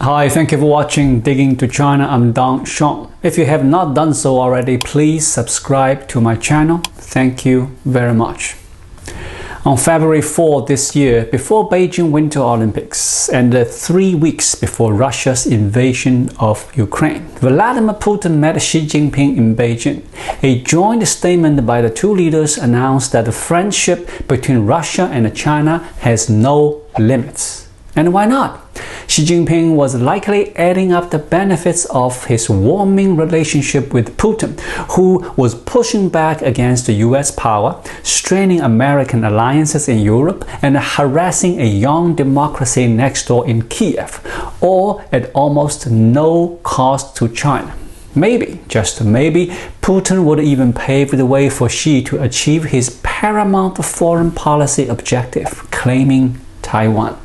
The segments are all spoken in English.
Hi, thank you for watching Digging to China. I'm Dong Shong. If you have not done so already, please subscribe to my channel. Thank you very much. On February 4 this year, before Beijing Winter Olympics and 3 weeks before Russia's invasion of Ukraine, Vladimir Putin met Xi Jinping in Beijing. A joint statement by the two leaders announced that the friendship between Russia and China has no limits. And why not? Xi Jinping was likely adding up the benefits of his warming relationship with Putin, who was pushing back against the US power, straining American alliances in Europe, and harassing a young democracy next door in Kiev, all at almost no cost to China. Maybe, just maybe, Putin would even pave the way for Xi to achieve his paramount foreign policy objective, claiming Taiwan.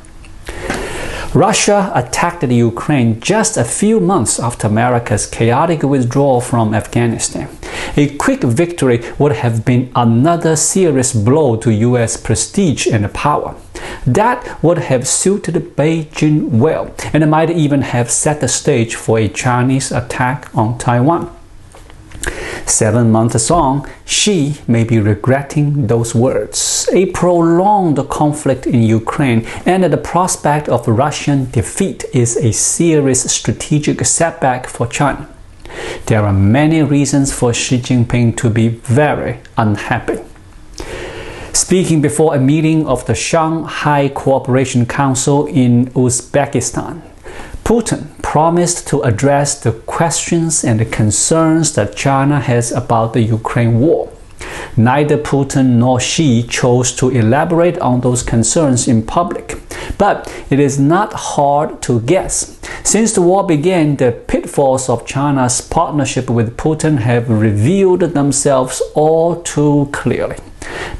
Russia attacked the Ukraine just a few months after America's chaotic withdrawal from Afghanistan. A quick victory would have been another serious blow to US prestige and power. That would have suited Beijing well, and might even have set the stage for a Chinese attack on Taiwan. 7 months on, Xi may be regretting those words. A prolonged conflict in Ukraine and the prospect of Russian defeat is a serious strategic setback for China. There are many reasons for Xi Jinping to be very unhappy. Speaking before a meeting of the Shanghai Cooperation Council in Uzbekistan, Putin promised to address the questions and concerns that China has about the Ukraine war. Neither Putin nor Xi chose to elaborate on those concerns in public, but it is not hard to guess. Since the war began, the pitfalls of China's partnership with Putin have revealed themselves all too clearly.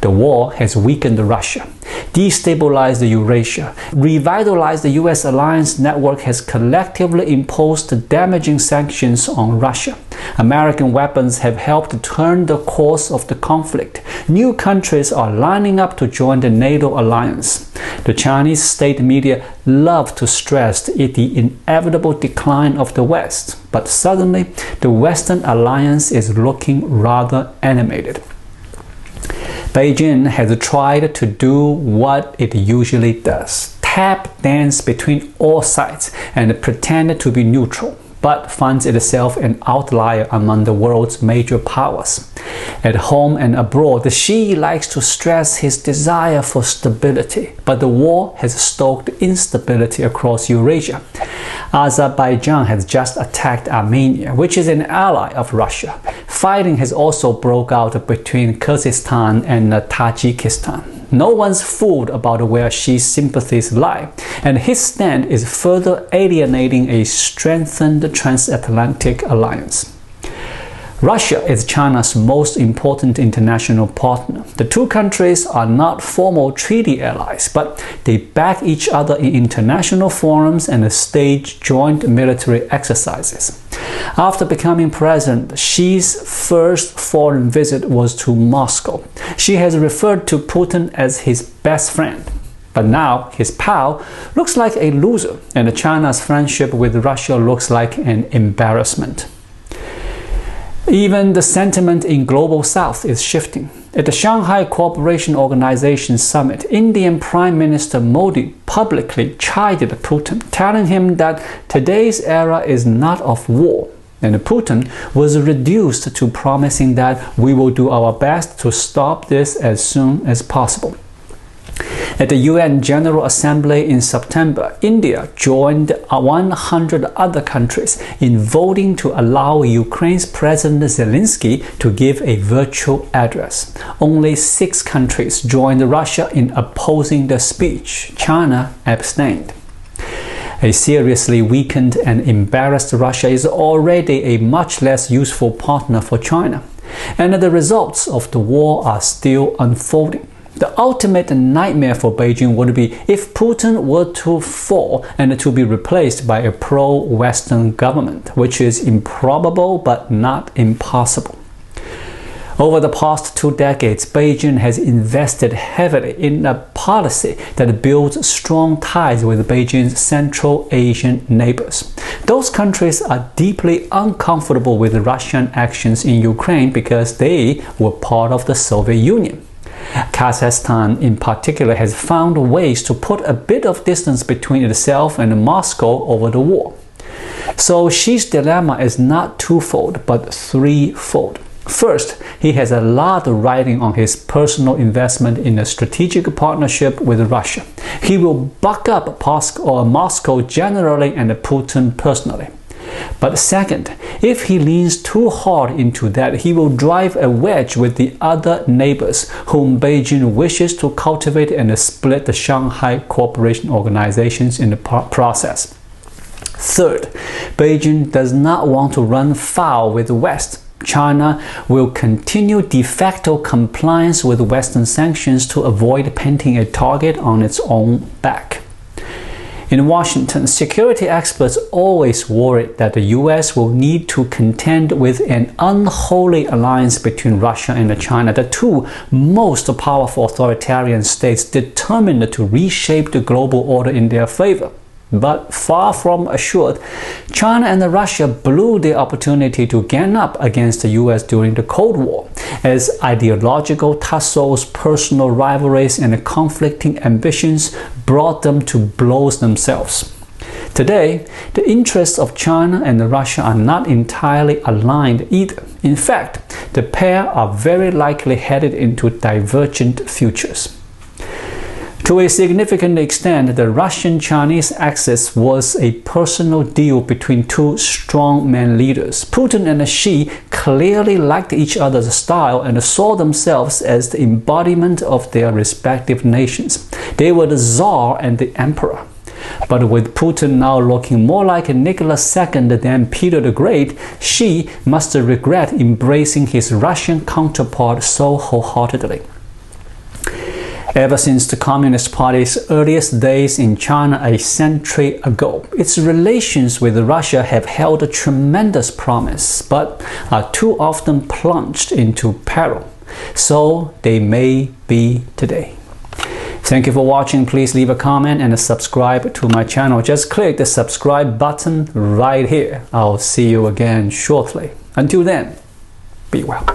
The war has weakened Russia, destabilized Eurasia, revitalized the US alliance network, has collectively imposed damaging sanctions on Russia. American weapons have helped turn the course of the conflict. New countries are lining up to join the NATO alliance. The Chinese state media love to stress the inevitable decline of the West, but suddenly the Western alliance is looking rather animated. Beijing has tried to do what it usually does, tap dance between all sides and pretend to be neutral, but finds itself an outlier among the world's major powers. At home and abroad, Xi likes to stress his desire for stability, but the war has stoked instability across Eurasia. Azerbaijan has just attacked Armenia, which is an ally of Russia. Fighting has also broke out between Kyrgyzstan and Tajikistan. No one's fooled about where Xi's sympathies lie, and his stand is further alienating a strengthened transatlantic alliance. Russia is China's most important international partner. The two countries are not formal treaty allies, but they back each other in international forums and stage joint military exercises. After becoming president, Xi's first foreign visit was to Moscow. Xi has referred to Putin as his best friend. But now his pal looks like a loser, and China's friendship with Russia looks like an embarrassment. Even the sentiment in Global South is shifting. At the Shanghai Cooperation Organization Summit, Indian Prime Minister Modi publicly chided Putin, telling him that today's era is not of war. And Putin was reduced to promising that we will do our best to stop this as soon as possible. At the UN General Assembly in September, India joined 100 other countries in voting to allow Ukraine's President Zelensky to give a virtual address. Only 6 countries joined Russia in opposing the speech. China abstained. A seriously weakened and embarrassed Russia is already a much less useful partner for China, and the results of the war are still unfolding. The ultimate nightmare for Beijing would be if Putin were to fall and to be replaced by a pro-Western government, which is improbable but not impossible. Over the past 2 decades, Beijing has invested heavily in a policy that builds strong ties with Beijing's Central Asian neighbors. Those countries are deeply uncomfortable with Russian actions in Ukraine because they were part of the Soviet Union. Kazakhstan in particular has found ways to put a bit of distance between itself and Moscow over the war. So Xi's dilemma is not twofold but threefold. First, he has a lot riding on his personal investment in a strategic partnership with Russia. He will buck up Moscow generally and Putin personally. But second, if he leans too hard into that, he will drive a wedge with the other neighbors whom Beijing wishes to cultivate and split the Shanghai Cooperation Organizations in the process. Third, Beijing does not want to run foul with the West. China will continue de facto compliance with Western sanctions to avoid painting a target on its own back. In Washington, security experts always worried that the US will need to contend with an unholy alliance between Russia and China, the two most powerful authoritarian states determined to reshape the global order in their favor. But far from assured, China and Russia blew their opportunity to gang up against the US during the Cold War, as ideological tussles, personal rivalries, and conflicting ambitions brought them to blows themselves. Today, the interests of China and Russia are not entirely aligned either. In fact, the pair are very likely headed into divergent futures. To a significant extent, the Russian-Chinese axis was a personal deal between two strongman leaders. Putin and Xi clearly liked each other's style and saw themselves as the embodiment of their respective nations. They were the Tsar and the Emperor. But with Putin now looking more like Nicholas II than Peter the Great, Xi must regret embracing his Russian counterpart so wholeheartedly. Ever since the Communist Party's earliest days in China a century ago, its relations with Russia have held a tremendous promise, but are too often plunged into peril. So they may be today. Thank you for watching. Please leave a comment and subscribe to my channel. Just click the subscribe button right here. I'll see you again shortly. Until then, be well.